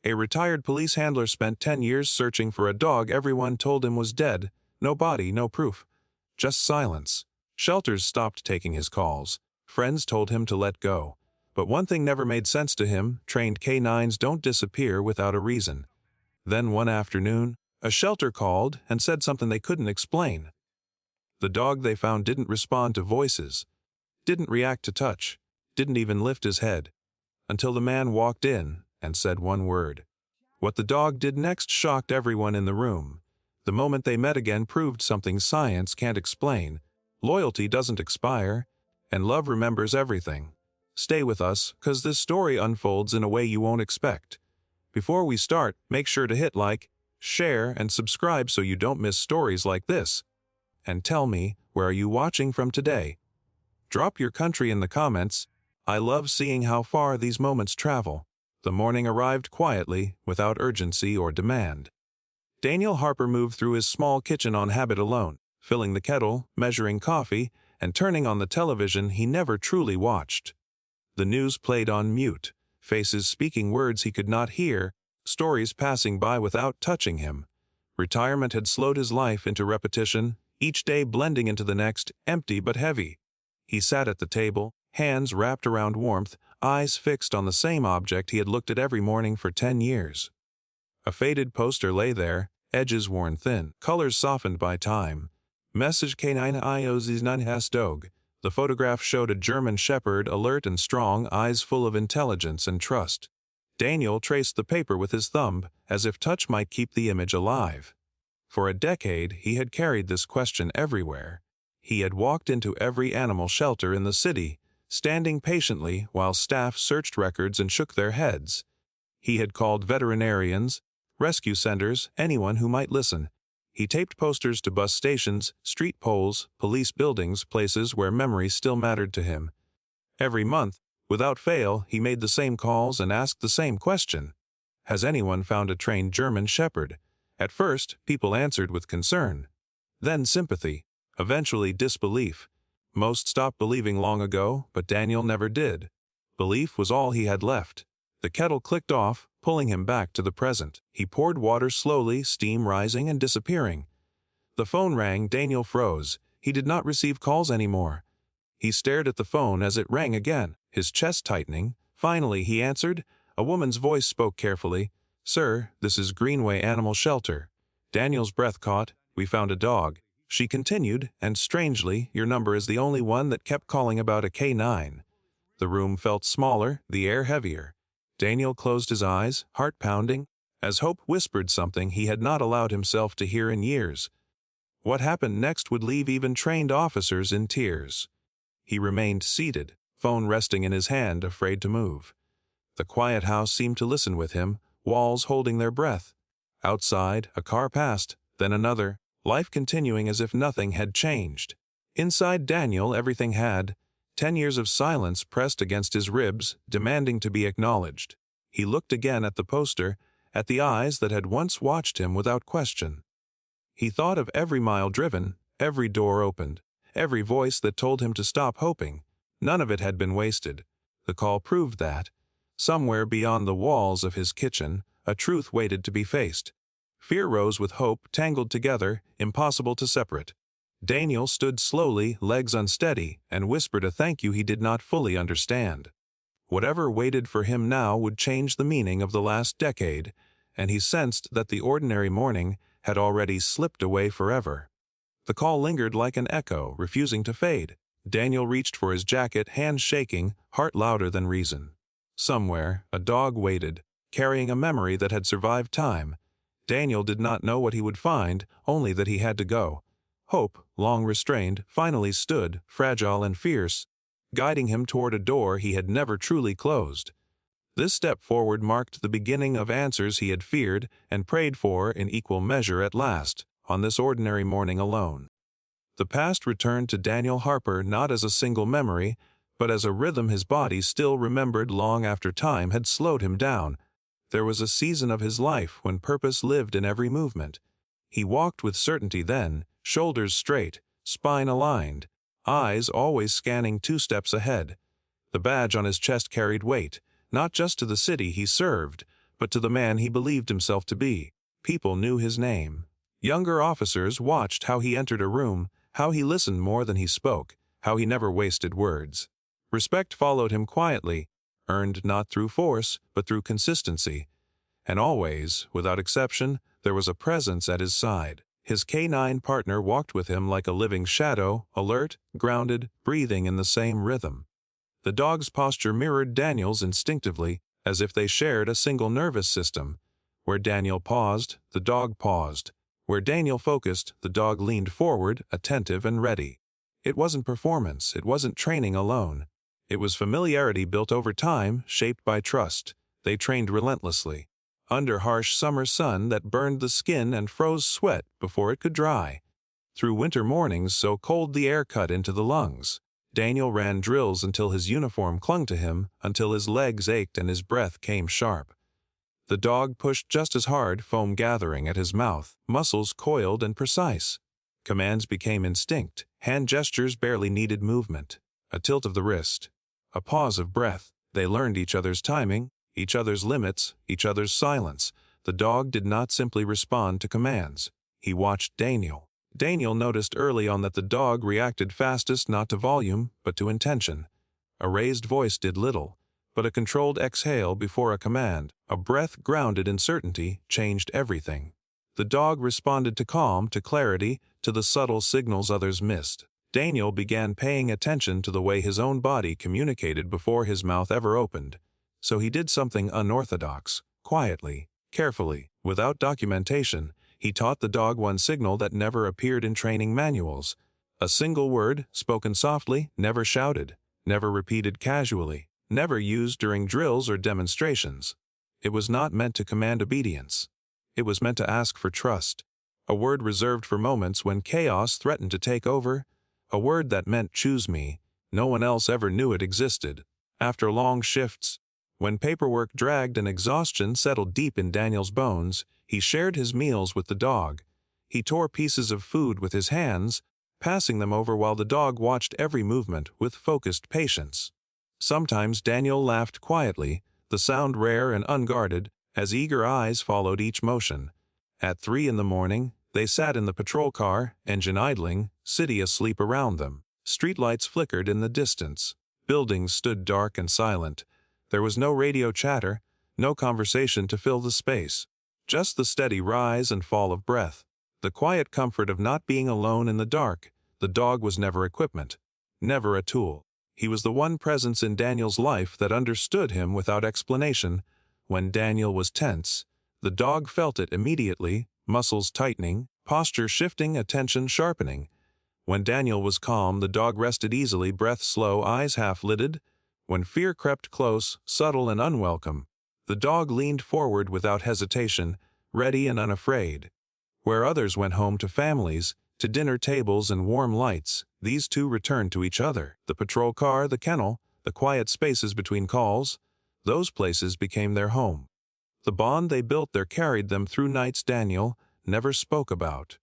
A retired police handler spent 10 years searching for a dog everyone told him was dead. No body, no proof. Just silence. Shelters stopped taking his calls. Friends told him to let go. But one thing never made sense to him: trained canines don't disappear without a reason. Then one afternoon, a shelter called and said something they couldn't explain. The dog they found didn't respond to voices, didn't react to touch, didn't even lift his head, until the man walked in and said one word. What the dog did next shocked everyone in the room. The moment they met again proved something science can't explain. Loyalty doesn't expire, and love remembers everything. Stay with us, 'cause this story unfolds in a way you won't expect. Before we start, make sure to hit like, share, and subscribe so you don't miss stories like this. And tell me, where are you watching from today? Drop your country in the comments. I love seeing how far these moments travel. The morning arrived quietly, without urgency or demand. Daniel Harper moved through his small kitchen on habit alone, filling the kettle, measuring coffee, and turning on the television he never truly watched. The news played on mute, faces speaking words he could not hear, stories passing by without touching him. Retirement had slowed his life into repetition, each day blending into the next, empty but heavy. He sat at the table, hands wrapped around warmth, eyes fixed on the same object he had looked at every morning for 10 years. A faded poster lay there, edges worn thin, colors softened by time. Message K9 IOZ's 9 has dog. The photograph showed a German shepherd, alert and strong, eyes full of intelligence and trust. Daniel traced the paper with his thumb, as if touch might keep the image alive. For a decade, he had carried this question everywhere. He had walked into every animal shelter in the city, standing patiently while staff searched records and shook their heads. He had called veterinarians, rescue centers, anyone who might listen. He taped posters to bus stations, street poles, police buildings, places where memory still mattered to him. Every month, without fail, he made the same calls and asked the same question. Has anyone found a trained German shepherd? At first, people answered with concern. Then sympathy. Eventually disbelief. Most stopped believing long ago, but Daniel never did. Belief was all he had left. The kettle clicked off, pulling him back to the present. He poured water slowly, steam rising and disappearing. The phone rang. Daniel froze. He did not receive calls anymore. He stared at the phone as it rang again, his chest tightening. Finally he answered. A woman's voice spoke carefully. "Sir, this is Greenway Animal Shelter." Daniel's breath caught. "We found a dog." She continued, "And strangely, your number is the only one that kept calling about a K9. The room felt smaller, the air heavier. Daniel closed his eyes, heart pounding, as hope whispered something he had not allowed himself to hear in years. What happened next would leave even trained officers in tears. He remained seated, phone resting in his hand, afraid to move. The quiet house seemed to listen with him, walls holding their breath. Outside, a car passed, then another, life continuing as if nothing had changed. Inside Daniel, everything had. 10 years of silence pressed against his ribs, demanding to be acknowledged. He looked again at the poster, at the eyes that had once watched him without question. He thought of every mile driven, every door opened, every voice that told him to stop hoping. None of it had been wasted. The call proved that. Somewhere beyond the walls of his kitchen, a truth waited to be faced. Fear rose with hope, tangled together, impossible to separate. Daniel stood slowly, legs unsteady, and whispered a thank you he did not fully understand. Whatever waited for him now would change the meaning of the last decade, and he sensed that the ordinary morning had already slipped away forever. The call lingered like an echo, refusing to fade. Daniel reached for his jacket, hands shaking, heart louder than reason. Somewhere, a dog waited, carrying a memory that had survived time. Daniel did not know what he would find, only that he had to go. Hope, long restrained, finally stood, fragile and fierce, guiding him toward a door he had never truly closed. This step forward marked the beginning of answers he had feared and prayed for in equal measure at last, on this ordinary morning alone. The past returned to Daniel Harper not as a single memory, but as a rhythm his body still remembered long after time had slowed him down. There was a season of his life when purpose lived in every movement. He walked with certainty then, shoulders straight, spine aligned, eyes always scanning 2 steps ahead. The badge on his chest carried weight, not just to the city he served, but to the man he believed himself to be. People knew his name. Younger officers watched how he entered a room, how he listened more than he spoke, how he never wasted words. Respect followed him quietly, earned not through force, but through consistency. And always, without exception, there was a presence at his side. His canine partner walked with him like a living shadow, alert, grounded, breathing in the same rhythm. The dog's posture mirrored Daniel's instinctively, as if they shared a single nervous system. Where Daniel paused, the dog paused. Where Daniel focused, the dog leaned forward, attentive and ready. It wasn't performance, it wasn't training alone. It was familiarity built over time, shaped by trust. They trained relentlessly, under harsh summer sun that burned the skin and froze sweat before it could dry. Through winter mornings so cold the air cut into the lungs. Daniel ran drills until his uniform clung to him, until his legs ached and his breath came sharp. The dog pushed just as hard, foam gathering at his mouth, muscles coiled and precise. Commands became instinct, hand gestures barely needed movement. A tilt of the wrist, a pause of breath. They learned each other's timing, each other's limits, each other's silence. The dog did not simply respond to commands. He watched Daniel. Daniel noticed early on that the dog reacted fastest not to volume, but to intention. A raised voice did little, but a controlled exhale before a command, a breath grounded in certainty, changed everything. The dog responded to calm, to clarity, to the subtle signals others missed. Daniel began paying attention to the way his own body communicated before his mouth ever opened. So he did something unorthodox, quietly, carefully, without documentation. He taught the dog one signal that never appeared in training manuals. A single word, spoken softly, never shouted, never repeated casually, never used during drills or demonstrations. It was not meant to command obedience. It was meant to ask for trust. A word reserved for moments when chaos threatened to take over. A word that meant choose me. No one else ever knew it existed. After long shifts, when paperwork dragged and exhaustion settled deep in Daniel's bones, he shared his meals with the dog. He tore pieces of food with his hands, passing them over while the dog watched every movement with focused patience. Sometimes Daniel laughed quietly, the sound rare and unguarded, as eager eyes followed each motion. At 3 in the morning, they sat in the patrol car, engine idling, city asleep around them. Streetlights flickered in the distance. Buildings stood dark and silent. There was no radio chatter, no conversation to fill the space. Just the steady rise and fall of breath. The quiet comfort of not being alone in the dark. The dog was never equipment, never a tool. He was the one presence in Daniel's life that understood him without explanation. When Daniel was tense, the dog felt it immediately, muscles tightening, posture shifting, attention sharpening. When Daniel was calm, the dog rested easily, breath slow, eyes half-lidded. When fear crept close, subtle and unwelcome, the dog leaned forward without hesitation, ready and unafraid. Where others went home to families, to dinner tables and warm lights, these two returned to each other. The patrol car, the kennel, the quiet spaces between calls, those places became their home. The bond they built there carried them through nights Daniel never spoke about,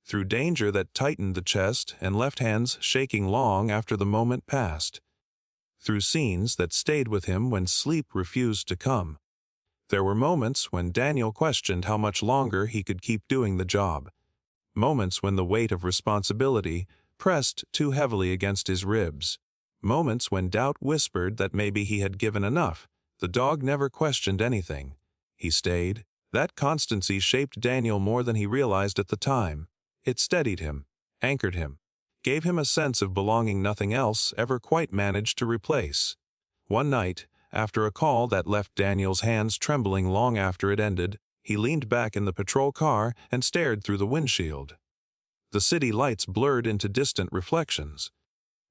through danger that tightened the chest and left hands shaking long after the moment passed, through scenes that stayed with him when sleep refused to come. There were moments when Daniel questioned how much longer he could keep doing the job. Moments when the weight of responsibility pressed too heavily against his ribs. Moments when doubt whispered that maybe he had given enough. The dog never questioned anything. He stayed. That constancy shaped Daniel more than he realized at the time. It steadied him, anchored him, gave him a sense of belonging nothing else ever quite managed to replace. One night, after a call that left Daniel's hands trembling long after it ended, he leaned back in the patrol car and stared through the windshield. The city lights blurred into distant reflections.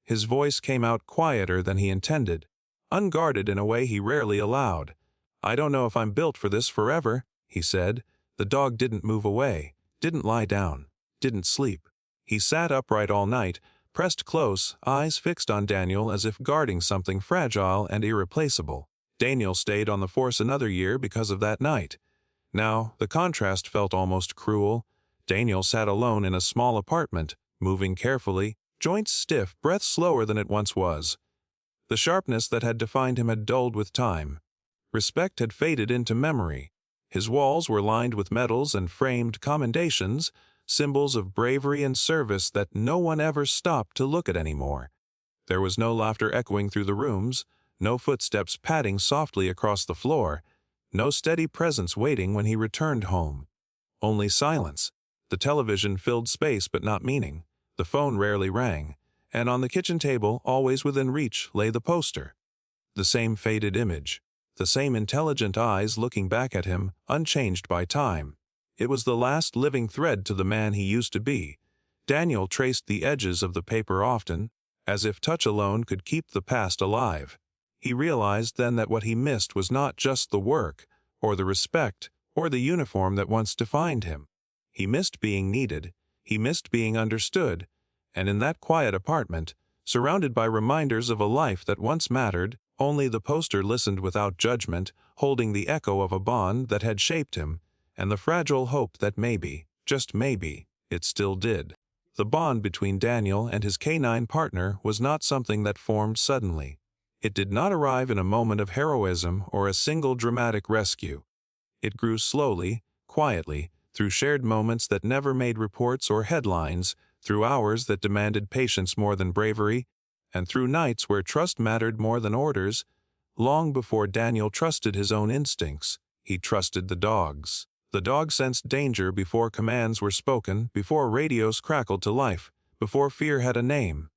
His voice came out quieter than he intended, unguarded in a way he rarely allowed. "I don't know if I'm built for this forever," he said. The dog didn't move away, didn't lie down, didn't sleep. He sat upright all night, pressed close, eyes fixed on Daniel as if guarding something fragile and irreplaceable. Daniel stayed on the force another year because of that night. Now, the contrast felt almost cruel. Daniel sat alone in a small apartment, moving carefully, joints stiff, breath slower than it once was. The sharpness that had defined him had dulled with time. Respect had faded into memory. His walls were lined with medals and framed commendations, symbols of bravery and service that no one ever stopped to look at anymore. There was no laughter echoing through the rooms, no footsteps padding softly across the floor, no steady presence waiting when he returned home. Only silence. The television filled space but not meaning. The phone rarely rang, and on the kitchen table, always within reach, lay the poster. The same faded image. The same intelligent eyes looking back at him, unchanged by time. It was the last living thread to the man he used to be. Daniel traced the edges of the paper often, as if touch alone could keep the past alive. He realized then that what he missed was not just the work, or the respect, or the uniform that once defined him. He missed being needed, he missed being understood, and in that quiet apartment, surrounded by reminders of a life that once mattered, only the poster listened without judgment, holding the echo of a bond that had shaped him, and the fragile hope that maybe, just maybe, it still did. The bond between Daniel and his canine partner was not something that formed suddenly. It did not arrive in a moment of heroism or a single dramatic rescue. It grew slowly, quietly, through shared moments that never made reports or headlines, through hours that demanded patience more than bravery, and through nights where trust mattered more than orders. Long before Daniel trusted his own instincts, he trusted the dog's. The dog sensed danger before commands were spoken, before radios crackled to life, before fear had a name.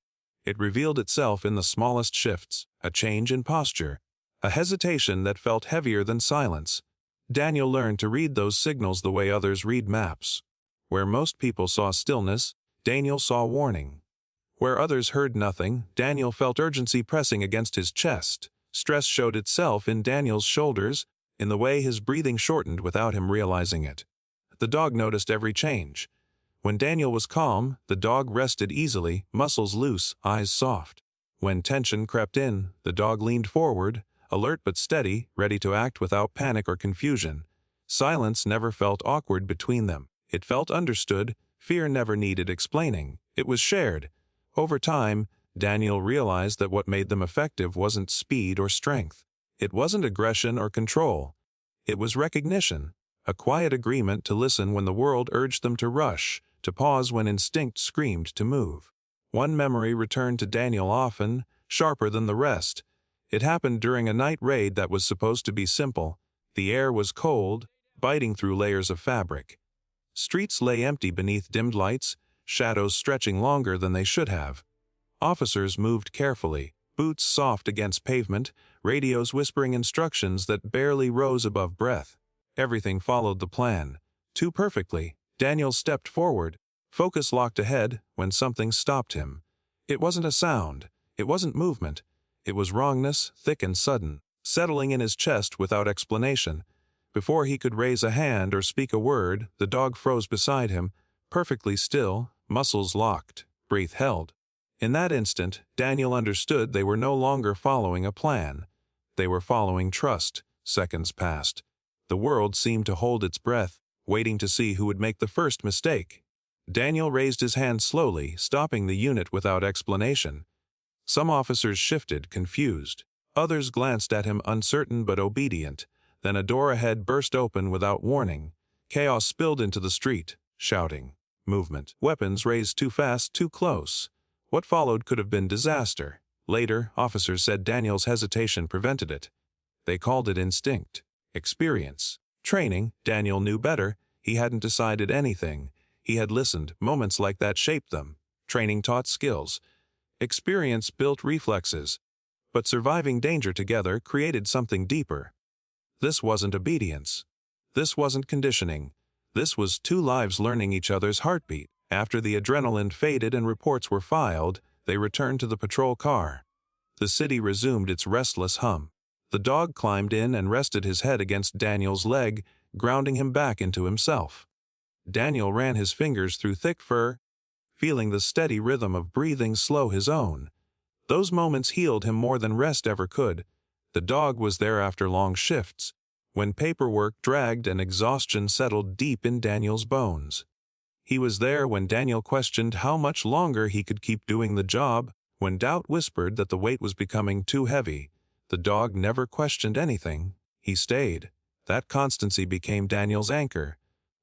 It revealed itself in the smallest shifts, a change in posture, a hesitation that felt heavier than silence. Daniel learned to read those signals the way others read maps. Where most people saw stillness, Daniel saw warning. Where others heard nothing, Daniel felt urgency pressing against his chest. Stress showed itself in Daniel's shoulders, in the way his breathing shortened without him realizing it. The dog noticed every change. When Daniel was calm, the dog rested easily, muscles loose, eyes soft. When tension crept in, the dog leaned forward, alert but steady, ready to act without panic or confusion. Silence never felt awkward between them. It felt understood. Fear never needed explaining. It was shared. Over time, Daniel realized that what made them effective wasn't speed or strength. It wasn't aggression or control. It was recognition, a quiet agreement to listen when the world urged them to rush, to pause when instinct screamed to move. One memory returned to Daniel often, sharper than the rest. It happened during a night raid that was supposed to be simple. The air was cold, biting through layers of fabric. Streets lay empty beneath dimmed lights, shadows stretching longer than they should have. Officers moved carefully, boots soft against pavement, radios whispering instructions that barely rose above breath. Everything followed the plan. Too perfectly. Daniel stepped forward, focus locked ahead, when something stopped him. It wasn't a sound. It wasn't movement. It was wrongness, thick and sudden, settling in his chest without explanation. Before he could raise a hand or speak a word, the dog froze beside him, perfectly still, muscles locked, breath held. In that instant, Daniel understood they were no longer following a plan. They were following trust. Seconds passed. The world seemed to hold its breath, waiting to see who would make the first mistake. Daniel raised his hand slowly, stopping the unit without explanation. Some officers shifted, confused. Others glanced at him, uncertain but obedient. Then a door ahead burst open without warning. Chaos spilled into the street, shouting, movement, weapons raised too fast, too close. What followed could have been disaster. Later, officers said Daniel's hesitation prevented it. They called it instinct, experience, training. Daniel knew better. He hadn't decided anything. He had listened. Moments like that shaped them. Training taught skills. Experience built reflexes. But surviving danger together created something deeper. This wasn't obedience. This wasn't conditioning. This was two lives learning each other's heartbeat. After the adrenaline faded and reports were filed, they returned to the patrol car. The city resumed its restless hum. The dog climbed in and rested his head against Daniel's leg, grounding him back into himself. Daniel ran his fingers through thick fur, feeling the steady rhythm of breathing slow his own. Those moments healed him more than rest ever could. The dog was there after long shifts, when paperwork dragged and exhaustion settled deep in Daniel's bones. He was there when Daniel questioned how much longer he could keep doing the job, when doubt whispered that the weight was becoming too heavy. The dog never questioned anything. He stayed. That constancy became Daniel's anchor.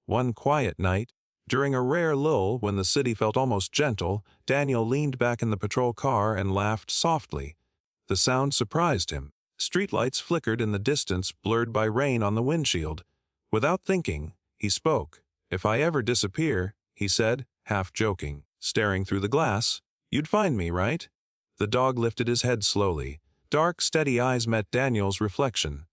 One quiet night, during a rare lull when the city felt almost gentle, Daniel leaned back in the patrol car and laughed softly. The sound surprised him. Streetlights flickered in the distance, blurred by rain on the windshield. Without thinking, he spoke. "If I ever disappear," he said, half joking, staring through the glass, "you'd find me, right?" The dog lifted his head slowly. Dark, steady eyes met Daniel's reflection.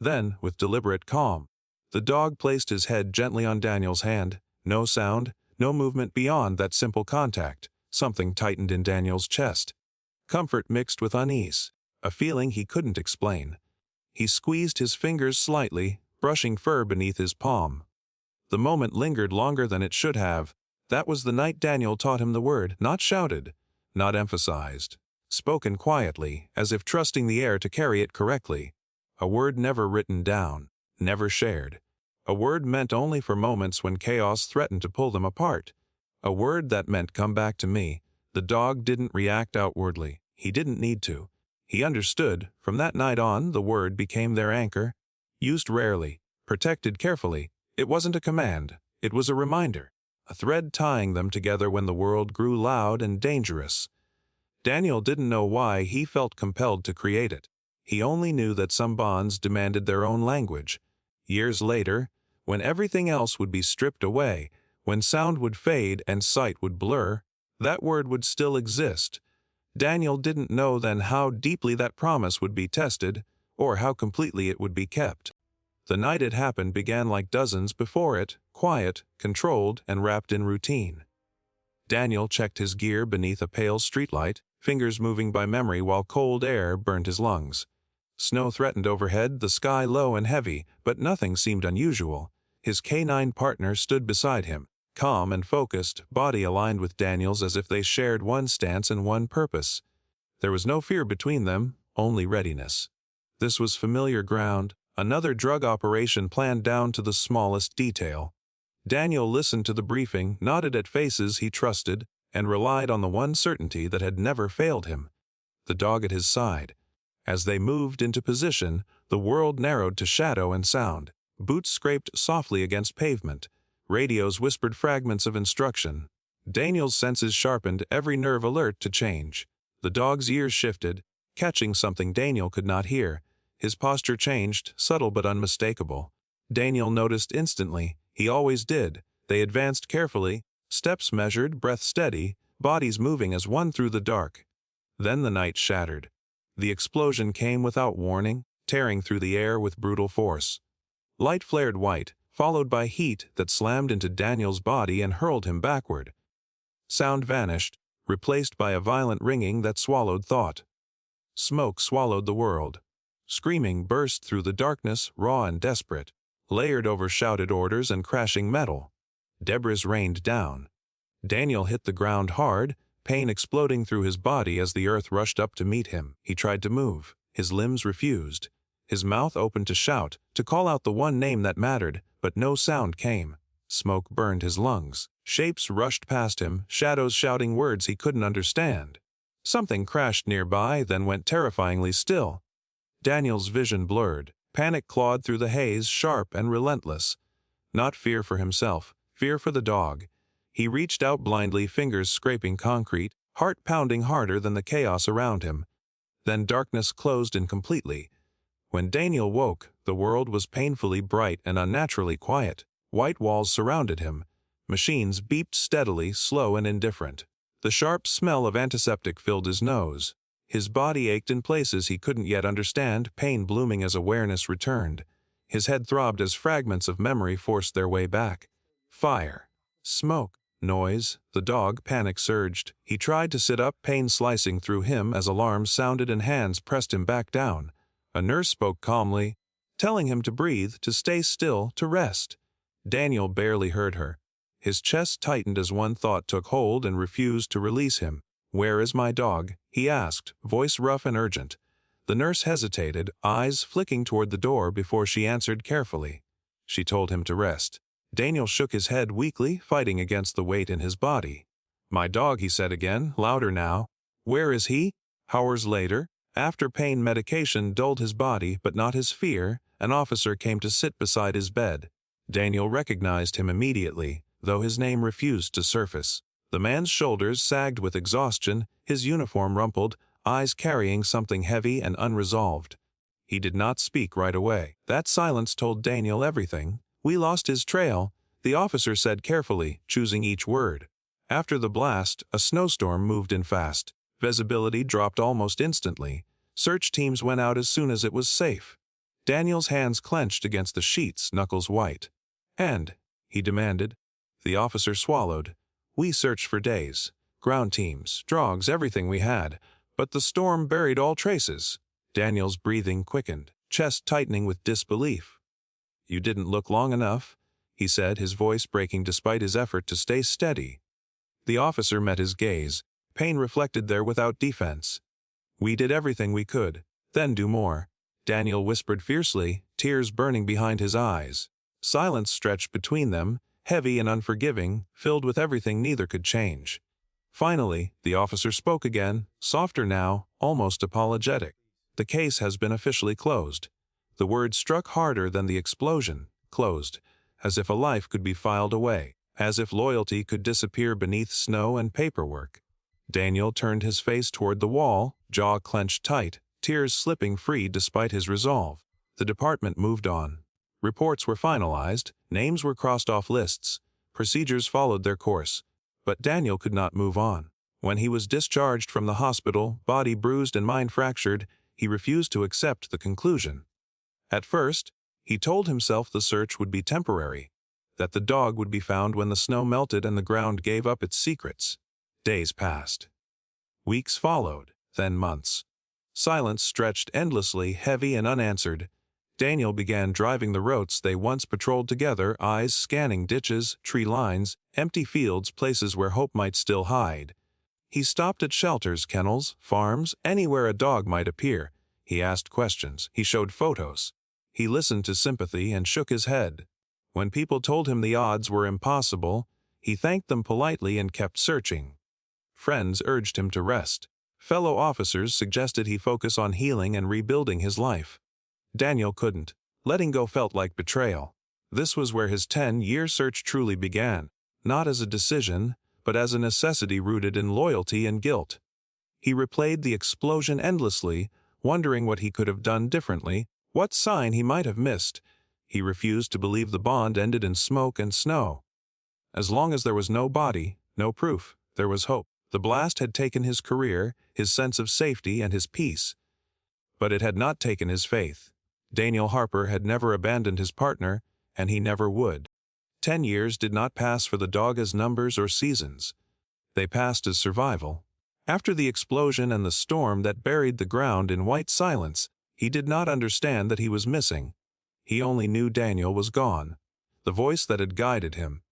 Then, with deliberate calm, the dog placed his head gently on Daniel's hand. No sound, no movement beyond that simple contact. Something tightened in Daniel's chest. Comfort mixed with unease, a feeling he couldn't explain. He squeezed his fingers slightly, brushing fur beneath his palm. The moment lingered longer than it should have. That was the night Daniel taught him the word, not shouted, not emphasized, spoken quietly, as if trusting the air to carry it correctly. A word never written down, never shared. A word meant only for moments when chaos threatened to pull them apart. A word that meant, "Come back to me." The dog didn't react outwardly. He didn't need to. He understood. From that night on, the word became their anchor. Used rarely, protected carefully. It wasn't a command. It was a reminder. A thread tying them together when the world grew loud and dangerous. Daniel didn't know why he felt compelled to create it. He only knew that some bonds demanded their own language. Years later, when everything else would be stripped away, when sound would fade and sight would blur, that word would still exist. Daniel didn't know then how deeply that promise would be tested, or how completely it would be kept. The night it happened began like dozens before it, quiet, controlled, and wrapped in routine. Daniel checked his gear beneath a pale streetlight, fingers moving by memory while cold air burned his lungs. Snow threatened overhead, the sky low and heavy, but nothing seemed unusual. His canine partner stood beside him, calm and focused, body aligned with Daniel's as if they shared one stance and one purpose. There was no fear between them, only readiness. This was familiar ground, another drug operation planned down to the smallest detail. Daniel listened to the briefing, nodded at faces he trusted, and relied on the one certainty that had never failed him: the dog at his side. As they moved into position, the world narrowed to shadow and sound. Boots scraped softly against pavement. Radios whispered fragments of instruction. Daniel's senses sharpened, every nerve alert to change. The dog's ears shifted, catching something Daniel could not hear. His posture changed, subtle but unmistakable. Daniel noticed instantly. He always did. They advanced carefully, steps measured, breath steady, bodies moving as one through the dark. Then the night shattered. The explosion came without warning, tearing through the air with brutal force. Light flared white, followed by heat that slammed into Daniel's body and hurled him backward. Sound vanished, replaced by a violent ringing that swallowed thought. Smoke swallowed the world. Screaming burst through the darkness, raw and desperate, layered over shouted orders and crashing metal. Debris rained down. Daniel hit the ground hard, pain exploding through his body as the earth rushed up to meet him. He tried to move. His limbs refused. His mouth opened to shout, to call out the one name that mattered, but no sound came. Smoke burned his lungs. Shapes rushed past him, shadows shouting words he couldn't understand. Something crashed nearby, then went terrifyingly still. Daniel's vision blurred. Panic clawed through the haze, sharp and relentless. Not fear for himself, fear for the dog. He reached out blindly, fingers scraping concrete, heart pounding harder than the chaos around him. Then darkness closed in completely. When Daniel woke, the world was painfully bright and unnaturally quiet. White walls surrounded him. Machines beeped steadily, slow and indifferent. The sharp smell of antiseptic filled his nose. His body ached in places he couldn't yet understand, pain blooming as awareness returned. His head throbbed as fragments of memory forced their way back. Fire. Smoke. Noise. The dog, panic surged. He tried to sit up, pain slicing through him as alarms sounded and hands pressed him back down. A nurse spoke calmly, telling him to breathe, to stay still, to rest. Daniel barely heard her. His chest tightened as one thought took hold and refused to release him. "Where is my dog?" he asked, voice rough and urgent. The nurse hesitated, eyes flicking toward the door before she answered carefully. She told him to rest. Daniel shook his head weakly, fighting against the weight in his body. "My dog," he said again, louder now. "Where is he?" Hours later, after pain medication dulled his body but not his fear, An officer came to sit beside his bed. Daniel recognized him immediately, though his name refused to surface. The man's shoulders sagged with exhaustion, his uniform rumpled, eyes carrying something heavy and unresolved. He did not speak right away. That silence told Daniel everything. "We lost his trail," the officer said carefully, choosing each word. After the blast, a snowstorm moved in fast. Visibility dropped almost instantly. Search teams went out as soon as it was safe. Daniel's hands clenched against the sheets, knuckles white. "And?" he demanded. The officer swallowed. "We searched for days. Ground teams, dogs, everything we had. But the storm buried all traces." Daniel's breathing quickened, chest tightening with disbelief. "You didn't look long enough," he said, his voice breaking despite his effort to stay steady. The officer met his gaze, pain reflected there without defense. "We did everything we could, then do more," Daniel whispered fiercely, tears burning behind his eyes. Silence stretched between them, heavy and unforgiving, filled with everything neither could change. Finally, the officer spoke again, softer now, almost apologetic. "The case has been officially closed." The word struck harder than the explosion. Closed. As if a life could be filed away. As if loyalty could disappear beneath snow and paperwork. Daniel turned his face toward the wall, jaw clenched tight, tears slipping free despite his resolve. The department moved on. Reports were finalized, names were crossed off lists, procedures followed their course. But Daniel could not move on. When he was discharged from the hospital, body bruised and mind fractured, he refused to accept the conclusion. At first, he told himself the search would be temporary, that the dog would be found when the snow melted and the ground gave up its secrets. Days passed. Weeks followed, then months. Silence stretched endlessly, heavy and unanswered. Daniel began driving the routes they once patrolled together, eyes scanning ditches, tree lines, empty fields, places where hope might still hide. He stopped at shelters, kennels, farms, anywhere a dog might appear. He asked questions. He showed photos. He listened to sympathy and shook his head. When people told him the odds were impossible, he thanked them politely and kept searching. Friends urged him to rest. Fellow officers suggested he focus on healing and rebuilding his life. Daniel couldn't. Letting go felt like betrayal. This was where his 10-year search truly began, not as a decision, but as a necessity rooted in loyalty and guilt. He replayed the explosion endlessly, wondering what he could have done differently, what sign he might have missed. He refused to believe the bond ended in smoke and snow. As long as there was no body, no proof, there was hope. The blast had taken his career, his sense of safety, and his peace. But it had not taken his faith. Daniel Harper had never abandoned his partner, and he never would. 10 years did not pass for the dog as numbers or seasons. They passed as survival. After the explosion and the storm that buried the ground in white silence, he did not understand that he was missing. He only knew Daniel was gone. The voice that had guided him.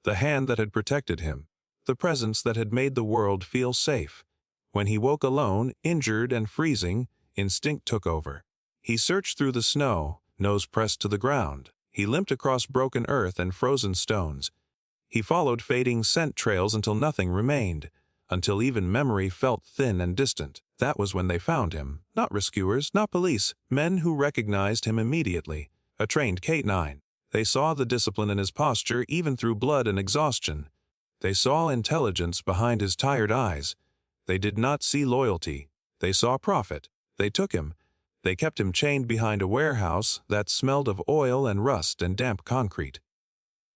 The hand that had protected him. The presence that had made the world feel safe. When he woke alone, injured and freezing, instinct took over. He searched through the snow, nose pressed to the ground. He limped across broken earth and frozen stones. He followed fading scent trails until nothing remained, until even memory felt thin and distant. That was when they found him. Not rescuers, not police, men who recognized him immediately. A trained K-9. They saw the discipline in his posture even through blood and exhaustion. They saw intelligence behind his tired eyes. They did not see loyalty. They saw profit. They took him. They kept him chained behind a warehouse that smelled of oil and rust and damp concrete.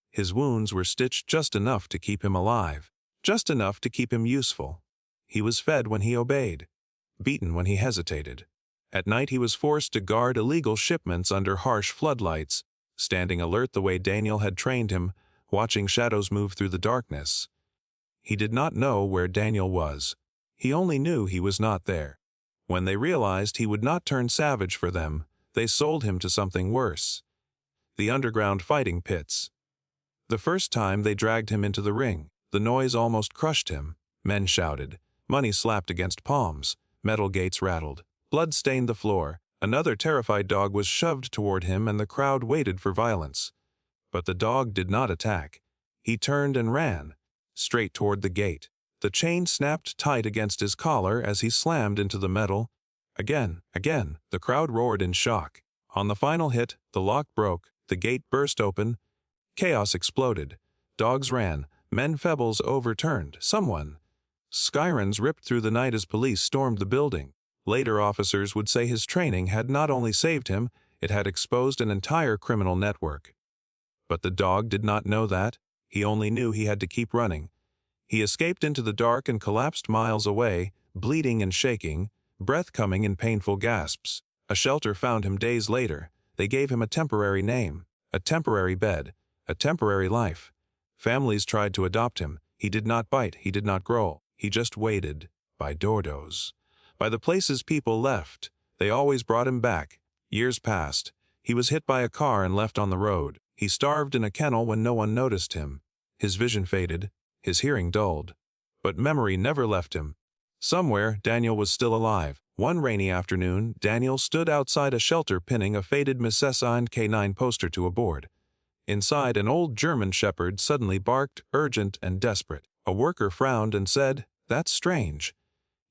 His wounds were stitched just enough to keep him alive, just enough to keep him useful. He was fed when he obeyed, beaten when he hesitated. At night he was forced to guard illegal shipments under harsh floodlights, standing alert the way Daniel had trained him, watching shadows move through the darkness. He did not know where Daniel was. He only knew he was not there. When they realized he would not turn savage for them, they sold him to something worse. The underground fighting pits. The first time they dragged him into the ring, the noise almost crushed him. Men shouted. Money slapped against palms. Metal gates rattled. Blood stained the floor. Another terrified dog was shoved toward him and the crowd waited for violence. But the dog did not attack. He turned and ran, straight toward the gate. The chain snapped tight against his collar as he slammed into the metal. Again, the crowd roared in shock. On the final hit, the lock broke, the gate burst open, chaos exploded. Dogs ran, men Febles overturned, sirens ripped through the night as police stormed the building. Later officers would say his training had not only saved him, it had exposed an entire criminal network. But the dog did not know that. He only knew he had to keep running. He escaped into the dark and collapsed miles away, bleeding and shaking, breath coming in painful gasps. A shelter found him days later. They gave him a temporary name, a temporary bed, a temporary life. Families tried to adopt him. He did not bite, he did not growl. He just waited, by doorways. By the places people left. They always brought him back. Years passed. He was hit by a car and left on the road. He starved in a kennel when no one noticed him. His vision faded, his hearing dulled. But memory never left him. Somewhere, Daniel was still alive. One rainy afternoon, Daniel stood outside a shelter pinning a faded Mrs. and K9 poster to a board. Inside, an old German shepherd suddenly barked, urgent and desperate. A worker frowned and said, "That's strange.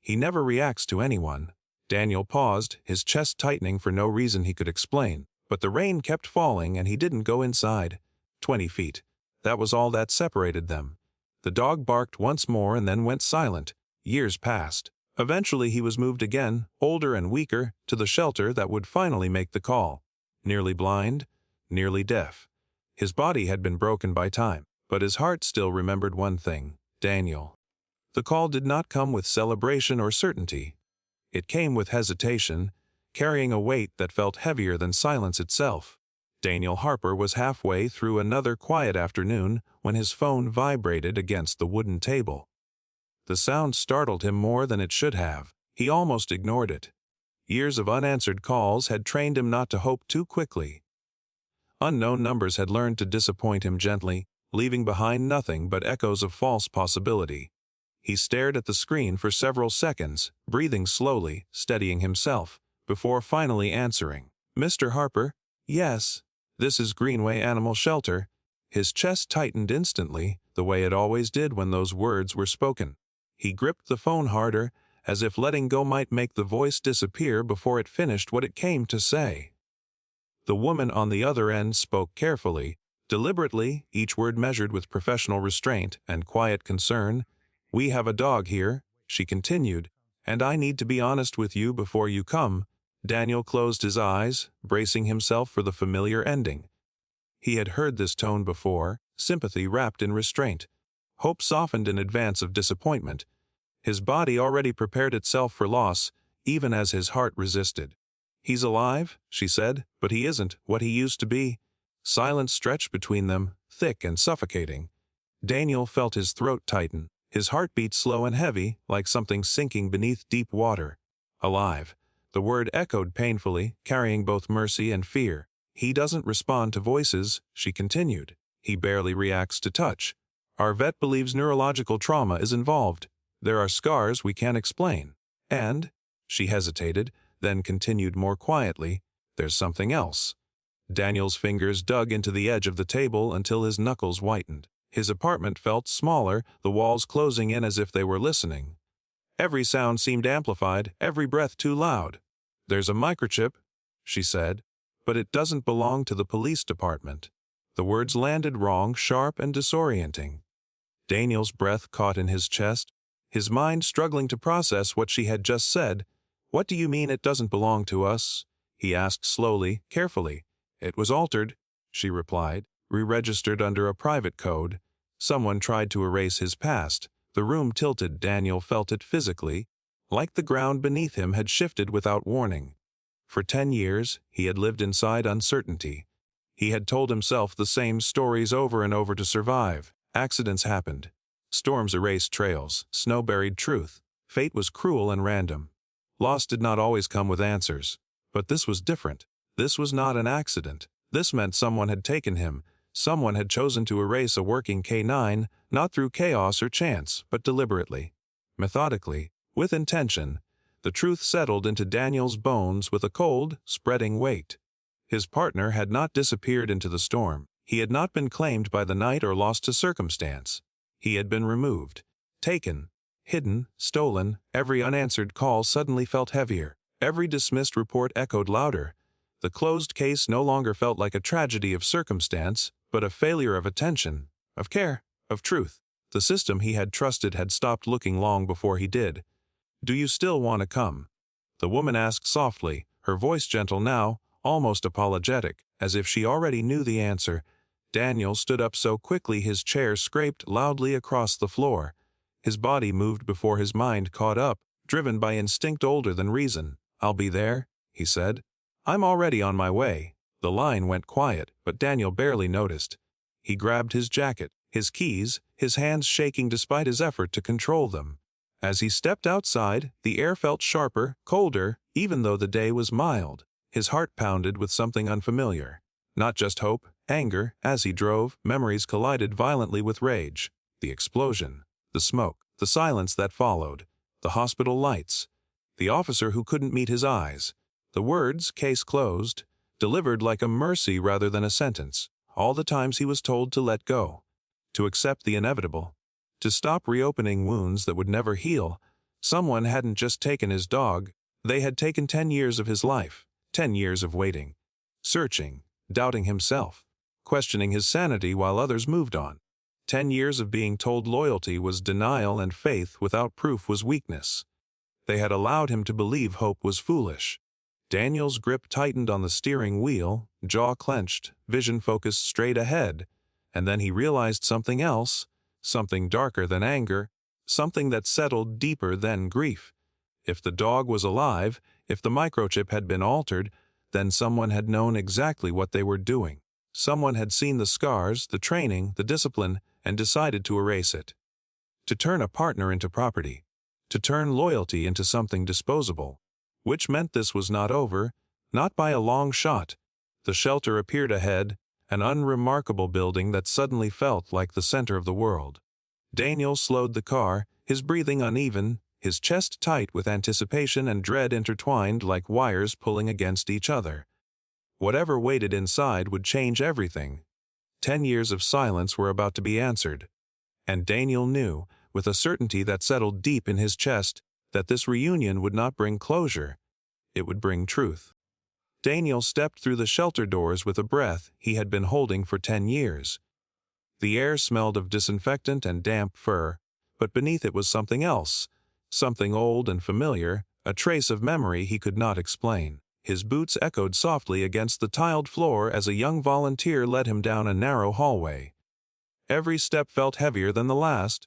He never reacts to anyone." Daniel paused, his chest tightening for no reason he could explain. But the rain kept falling and he didn't go inside. 20 feet. That was all that separated them. The dog barked once more and then went silent. Years passed. Eventually he was moved again, older and weaker, to the shelter that would finally make the call. Nearly blind, nearly deaf. His body had been broken by time, but his heart still remembered one thing: Daniel. The call did not come with celebration or certainty. It came with hesitation, carrying a weight that felt heavier than silence itself. Daniel Harper was halfway through another quiet afternoon when his phone vibrated against the wooden table. The sound startled him more than it should have. He almost ignored it. Years of unanswered calls had trained him not to hope too quickly. Unknown numbers had learned to disappoint him gently, leaving behind nothing but echoes of false possibility. He stared at the screen for several seconds, breathing slowly, steadying himself, before finally answering. "Mr. Harper?" "Yes. This is Greenway Animal Shelter." His chest tightened instantly, the way it always did when those words were spoken. He gripped the phone harder, as if letting go might make the voice disappear before it finished what it came to say. The woman on the other end spoke carefully, deliberately, each word measured with professional restraint and quiet concern. "We have a dog here," she continued, "and I need to be honest with you before you come." Daniel closed his eyes, bracing himself for the familiar ending. He had heard this tone before, sympathy wrapped in restraint. Hope softened in advance of disappointment. His body already prepared itself for loss, even as his heart resisted. "He's alive," she said, "but he isn't what he used to be." Silence stretched between them, thick and suffocating. Daniel felt his throat tighten, his heartbeat slow and heavy, like something sinking beneath deep water. Alive. The word echoed painfully, carrying both mercy and fear. "He doesn't respond to voices," she continued. "He barely reacts to touch. Our vet believes neurological trauma is involved. There are scars we can't explain. And," she hesitated, then continued more quietly, "there's something else." Daniel's fingers dug into the edge of the table until his knuckles whitened. His apartment felt smaller, the walls closing in as if they were listening. Every sound seemed amplified, every breath too loud. "There's a microchip," she said, "but it doesn't belong to the police department." The words landed wrong, sharp and disorienting. Daniel's breath caught in his chest, his mind struggling to process what she had just said. "What do you mean it doesn't belong to us?" he asked slowly, carefully. "It was altered," she replied, "re-registered under a private code. Someone tried to erase his past." The room tilted. Daniel felt it physically, like the ground beneath him had shifted without warning. For 10 years, he had lived inside uncertainty. He had told himself the same stories over and over to survive. Accidents happened. Storms erased trails, snow buried truth. Fate was cruel and random. Loss did not always come with answers. But this was different. This was not an accident. This meant someone had taken him. Someone had chosen to erase a working K9, not through chaos or chance, but deliberately. Methodically, with intention. The truth settled into Daniel's bones with a cold, spreading weight. His partner had not disappeared into the storm. He had not been claimed by the night or lost to circumstance. He had been removed, taken, hidden, stolen. Every unanswered call suddenly felt heavier. Every dismissed report echoed louder. The closed case no longer felt like a tragedy of circumstance, but a failure of attention, of care, of truth. The system he had trusted had stopped looking long before he did. "Do you still want to come?" The woman asked softly, her voice gentle now, almost apologetic, as if she already knew the answer. Daniel stood up so quickly his chair scraped loudly across the floor. His body moved before his mind caught up, driven by instinct older than reason. "I'll be there," he said. "I'm already on my way." The line went quiet, but Daniel barely noticed. He grabbed his jacket, his keys, his hands shaking despite his effort to control them. As he stepped outside, the air felt sharper, colder, even though the day was mild. His heart pounded with something unfamiliar. Not just hope, anger. As he drove, memories collided violently with rage. The explosion, the smoke, the silence that followed, the hospital lights, the officer who couldn't meet his eyes, the words, "case closed," delivered like a mercy rather than a sentence. All the times he was told to let go, to accept the inevitable, to stop reopening wounds that would never heal. Someone hadn't just taken his dog, they had taken 10 years of his life, 10 years of waiting, searching, doubting himself, questioning his sanity while others moved on. 10 years of being told loyalty was denial and faith without proof was weakness. They had allowed him to believe hope was foolish. Daniel's grip tightened on the steering wheel, jaw clenched, vision focused straight ahead, and then he realized something else, something darker than anger, something that settled deeper than grief. If the dog was alive, if the microchip had been altered, then someone had known exactly what they were doing. Someone had seen the scars, the training, the discipline, and decided to erase it. To turn a partner into property. To turn loyalty into something disposable. Which meant this was not over, not by a long shot. The shelter appeared ahead, an unremarkable building that suddenly felt like the center of the world. Daniel slowed the car, his breathing uneven, his chest tight with anticipation and dread intertwined like wires pulling against each other. Whatever waited inside would change everything. 10 years of silence were about to be answered. And Daniel knew, with a certainty that settled deep in his chest, that this reunion would not bring closure. It would bring truth. Daniel stepped through the shelter doors with a breath he had been holding for 10 years. The air smelled of disinfectant and damp fur, but beneath it was something else, something old and familiar, a trace of memory he could not explain. His boots echoed softly against the tiled floor as a young volunteer led him down a narrow hallway. Every step felt heavier than the last,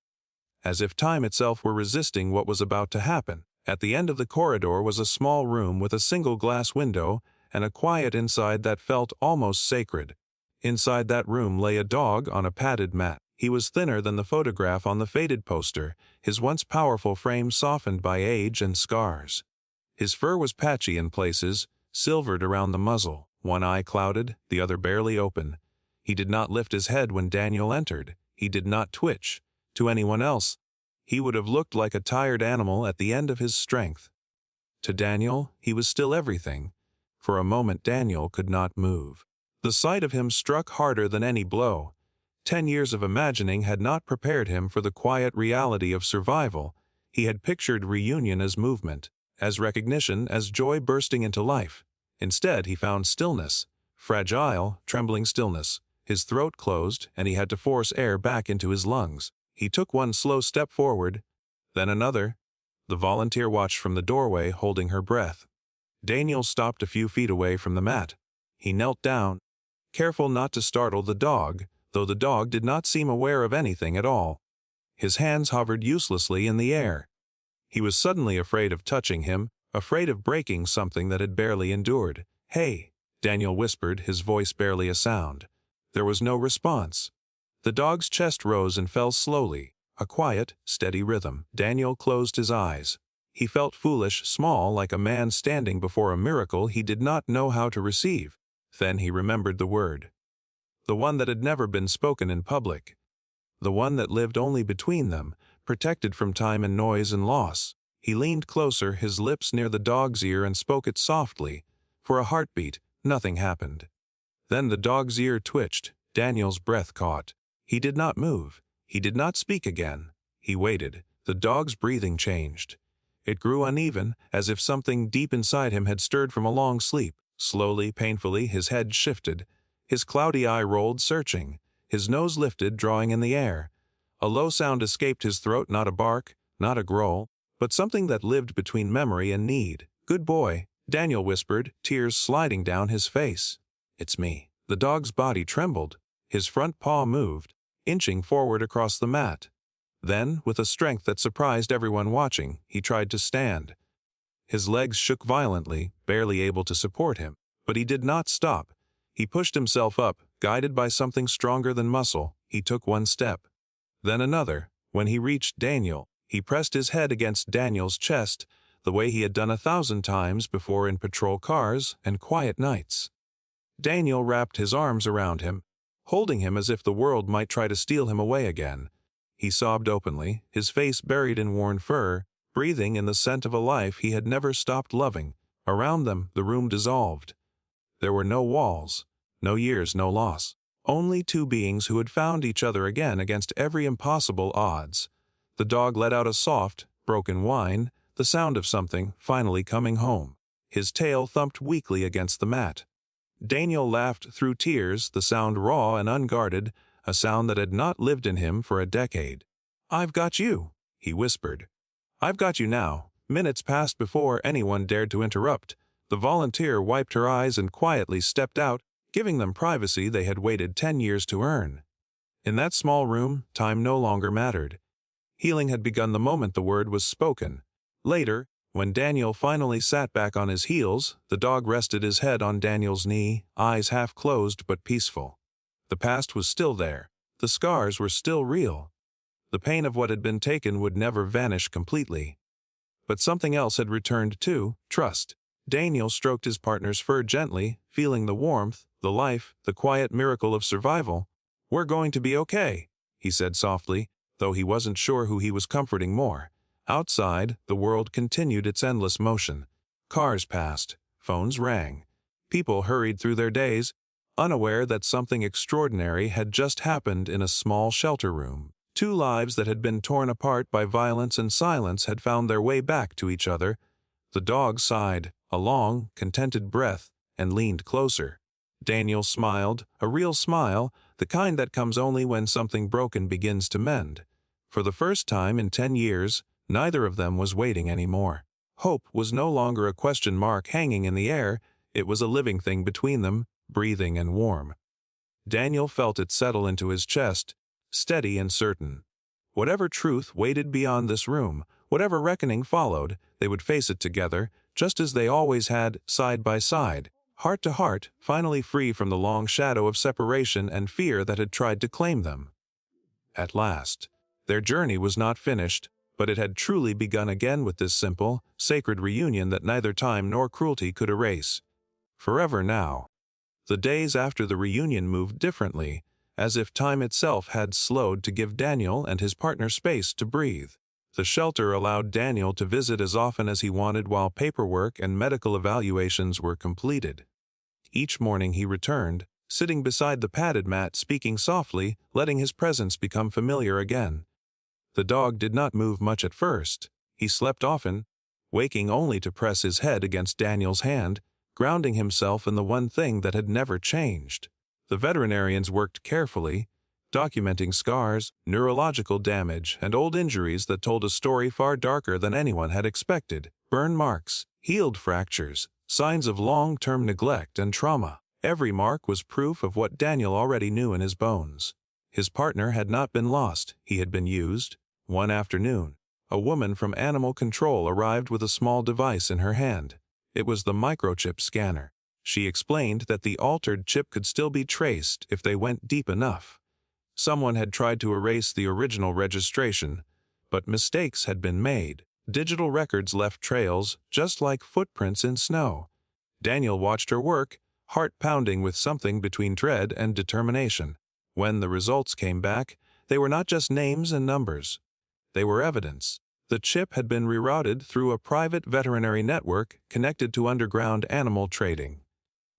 as if time itself were resisting what was about to happen. At the end of the corridor was a small room with a single glass window and a quiet inside that felt almost sacred. Inside that room lay a dog on a padded mat. He was thinner than the photograph on the faded poster, his once powerful frame softened by age and scars. His fur was patchy in places, silvered around the muzzle, one eye clouded, the other barely open. He did not lift his head when Daniel entered. He did not twitch. To anyone else, he would have looked like a tired animal at the end of his strength. To Daniel, he was still everything. For a moment Daniel could not move. The sight of him struck harder than any blow. 10 years of imagining had not prepared him for the quiet reality of survival. He had pictured reunion as movement, as recognition, as joy bursting into life. Instead, he found stillness, fragile, trembling stillness. His throat closed, and he had to force air back into his lungs. He took one slow step forward, then another. The volunteer watched from the doorway, holding her breath. Daniel stopped a few feet away from the mat. He knelt down, careful not to startle the dog, though the dog did not seem aware of anything at all. His hands hovered uselessly in the air. He was suddenly afraid of touching him, afraid of breaking something that had barely endured. "Hey," Daniel whispered, his voice barely a sound. There was no response. The dog's chest rose and fell slowly, a quiet, steady rhythm. Daniel closed his eyes. He felt foolish, small, like a man standing before a miracle he did not know how to receive. Then he remembered the word. The one that had never been spoken in public. The one that lived only between them, protected from time and noise and loss. He leaned closer, his lips near the dog's ear, and spoke it softly. For a heartbeat, nothing happened. Then the dog's ear twitched. Daniel's breath caught. He did not move. He did not speak again. He waited. The dog's breathing changed. It grew uneven, as if something deep inside him had stirred from a long sleep. Slowly, painfully, his head shifted. His cloudy eye rolled, searching. His nose lifted, drawing in the air. A low sound escaped his throat, not a bark, not a growl, but something that lived between memory and need. "Good boy," Daniel whispered, tears sliding down his face. "It's me." The dog's body trembled. His front paw moved, inching forward across the mat. Then, with a strength that surprised everyone watching, he tried to stand. His legs shook violently, barely able to support him. But he did not stop. He pushed himself up, guided by something stronger than muscle. He took one step. Then another. When he reached Daniel, he pressed his head against Daniel's chest, the way he had done 1,000 times before in patrol cars and quiet nights. Daniel wrapped his arms around him, holding him as if the world might try to steal him away again. He sobbed openly, his face buried in worn fur, breathing in the scent of a life he had never stopped loving. Around them, the room dissolved. There were no walls, no years, no loss. Only two beings who had found each other again against every impossible odds. The dog let out a soft, broken whine, the sound of something finally coming home. His tail thumped weakly against the mat. Daniel laughed through tears, the sound raw and unguarded, a sound that had not lived in him for a decade. "I've got you," he whispered. "I've got you now." Minutes passed before anyone dared to interrupt. The volunteer wiped her eyes and quietly stepped out, giving them privacy they had waited 10 years to earn. In that small room, time no longer mattered. Healing had begun the moment the word was spoken. Later, when Daniel finally sat back on his heels, the dog rested his head on Daniel's knee, eyes half closed but peaceful. The past was still there. The scars were still real. The pain of what had been taken would never vanish completely. But something else had returned too: trust. Daniel stroked his partner's fur gently, feeling the warmth, the life, the quiet miracle of survival. "We're going to be okay," he said softly, though he wasn't sure who he was comforting more. Outside, the world continued its endless motion. Cars passed, phones rang. People hurried through their days, unaware that something extraordinary had just happened in a small shelter room. Two lives that had been torn apart by violence and silence had found their way back to each other. The dog sighed, a long, contented breath, and leaned closer. Daniel smiled, a real smile, the kind that comes only when something broken begins to mend. For the first time in 10 years, neither of them was waiting anymore. Hope was no longer a question mark hanging in the air, it was a living thing between them, breathing and warm. Daniel felt it settle into his chest, steady and certain. Whatever truth waited beyond this room, whatever reckoning followed, they would face it together, just as they always had, side by side, heart to heart, finally free from the long shadow of separation and fear that had tried to claim them. At last. Their journey was not finished, but it had truly begun again with this simple, sacred reunion that neither time nor cruelty could erase. Forever now. The days after the reunion moved differently, as if time itself had slowed to give Daniel and his partner space to breathe. The shelter allowed Daniel to visit as often as he wanted while paperwork and medical evaluations were completed. Each morning he returned, sitting beside the padded mat, speaking softly, letting his presence become familiar again. The dog did not move much at first. He slept often, waking only to press his head against Daniel's hand, grounding himself in the one thing that had never changed. The veterinarians worked carefully, documenting scars, neurological damage, and old injuries that told a story far darker than anyone had expected. Burn marks, healed fractures, signs of long-term neglect and trauma. Every mark was proof of what Daniel already knew in his bones. His partner had not been lost, he had been used. One afternoon, a woman from animal control arrived with a small device in her hand. It was the microchip scanner. She explained that the altered chip could still be traced if they went deep enough. Someone had tried to erase the original registration, but mistakes had been made. Digital records left trails, just like footprints in snow. Daniel watched her work, heart pounding with something between dread and determination. When the results came back, they were not just names and numbers. They were evidence. The chip had been rerouted through a private veterinary network connected to underground animal trading.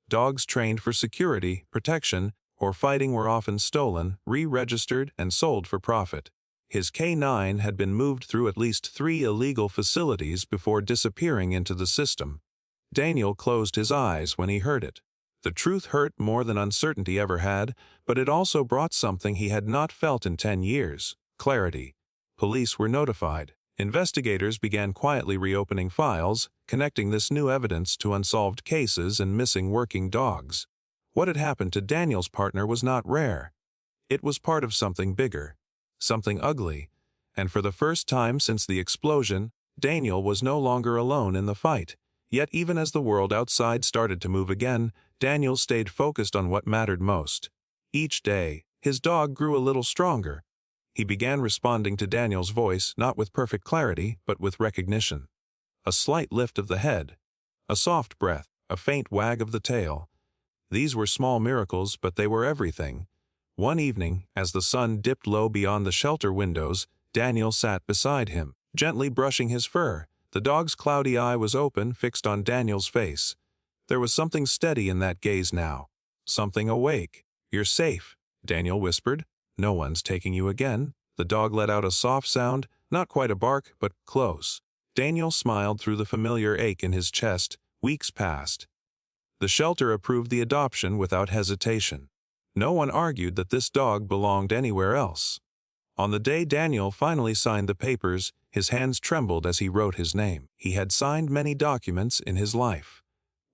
Dogs trained for security, protection, or fighting were often stolen, re-registered, and sold for profit. His K9 had been moved through at least 3 illegal facilities before disappearing into the system. Daniel closed his eyes when he heard it. The truth hurt more than uncertainty ever had, but it also brought something he had not felt in 10 years: clarity. Police were notified. Investigators began quietly reopening files, connecting this new evidence to unsolved cases and missing working dogs. What had happened to Daniel's partner was not rare. It was part of something bigger, something ugly, and for the first time since the explosion, Daniel was no longer alone in the fight. Yet even as the world outside started to move again, Daniel stayed focused on what mattered most. Each day, his dog grew a little stronger. He began responding to Daniel's voice not with perfect clarity, but with recognition. A slight lift of the head, a soft breath, a faint wag of the tail. These were small miracles, but they were everything. One evening, as the sun dipped low beyond the shelter windows, Daniel sat beside him, gently brushing his fur. The dog's cloudy eye was open, fixed on Daniel's face. There was something steady in that gaze now. Something awake. "You're safe," Daniel whispered. "No one's taking you again." The dog let out a soft sound, not quite a bark, but close. Daniel smiled through the familiar ache in his chest. Weeks passed. The shelter approved the adoption without hesitation. No one argued that this dog belonged anywhere else. On the day Daniel finally signed the papers, his hands trembled as he wrote his name. He had signed many documents in his life.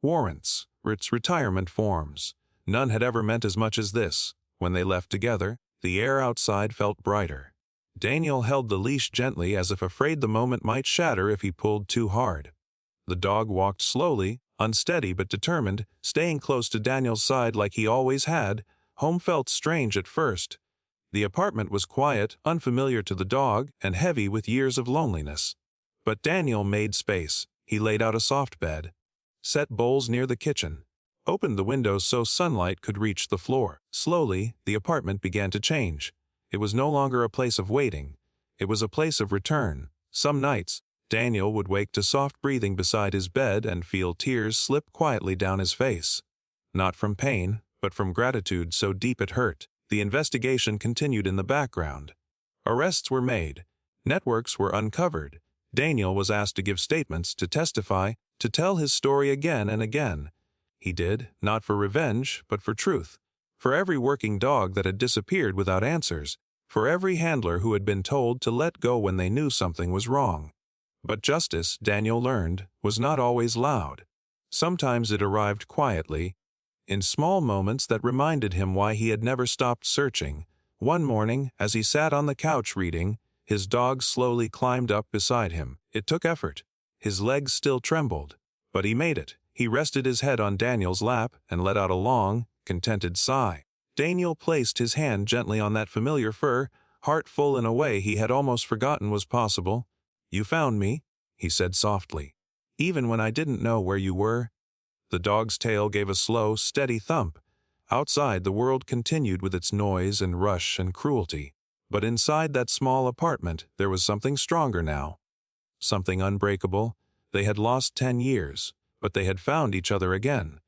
Warrants, retirement forms. None had ever meant as much as this. When they left together, the air outside felt brighter. Daniel held the leash gently as if afraid the moment might shatter if he pulled too hard. The dog walked slowly, unsteady but determined, staying close to Daniel's side like he always had. Home felt strange at first. The apartment was quiet, unfamiliar to the dog, and heavy with years of loneliness. But Daniel made space. He laid out a soft bed, set bowls near the kitchen, opened the windows so sunlight could reach the floor. Slowly, the apartment began to change. It was no longer a place of waiting. It was a place of return. Some nights, Daniel would wake to soft breathing beside his bed and feel tears slip quietly down his face. Not from pain, but from gratitude so deep it hurt. The investigation continued in the background. Arrests were made. Networks were uncovered. Daniel was asked to give statements, to testify, to tell his story again and again. He did, not for revenge, but for truth. For every working dog that had disappeared without answers. For every handler who had been told to let go when they knew something was wrong. But justice, Daniel learned, was not always loud. Sometimes it arrived quietly, in small moments that reminded him why he had never stopped searching. One morning, as he sat on the couch reading, his dog slowly climbed up beside him. It took effort. His legs still trembled. But he made it. He rested his head on Daniel's lap and let out a long, contented sigh. Daniel placed his hand gently on that familiar fur, heart full in a way he had almost forgotten was possible. "You found me," he said softly. "Even when I didn't know where you were." The dog's tail gave a slow, steady thump. Outside, the world continued with its noise and rush and cruelty. But inside that small apartment, there was something stronger now. Something unbreakable. They had lost 10 years, but they had found each other again.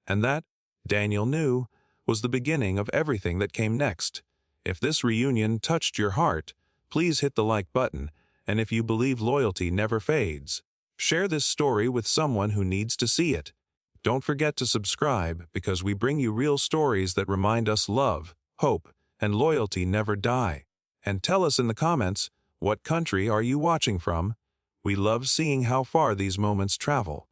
And that, Daniel knew, was the beginning of everything that came next. If this reunion touched your heart, please hit the like button, and if you believe loyalty never fades, share this story with someone who needs to see it. Don't forget to subscribe, because we bring you real stories that remind us love, hope, and loyalty never die. And tell us in the comments, what country are you watching from? We love seeing how far these moments travel.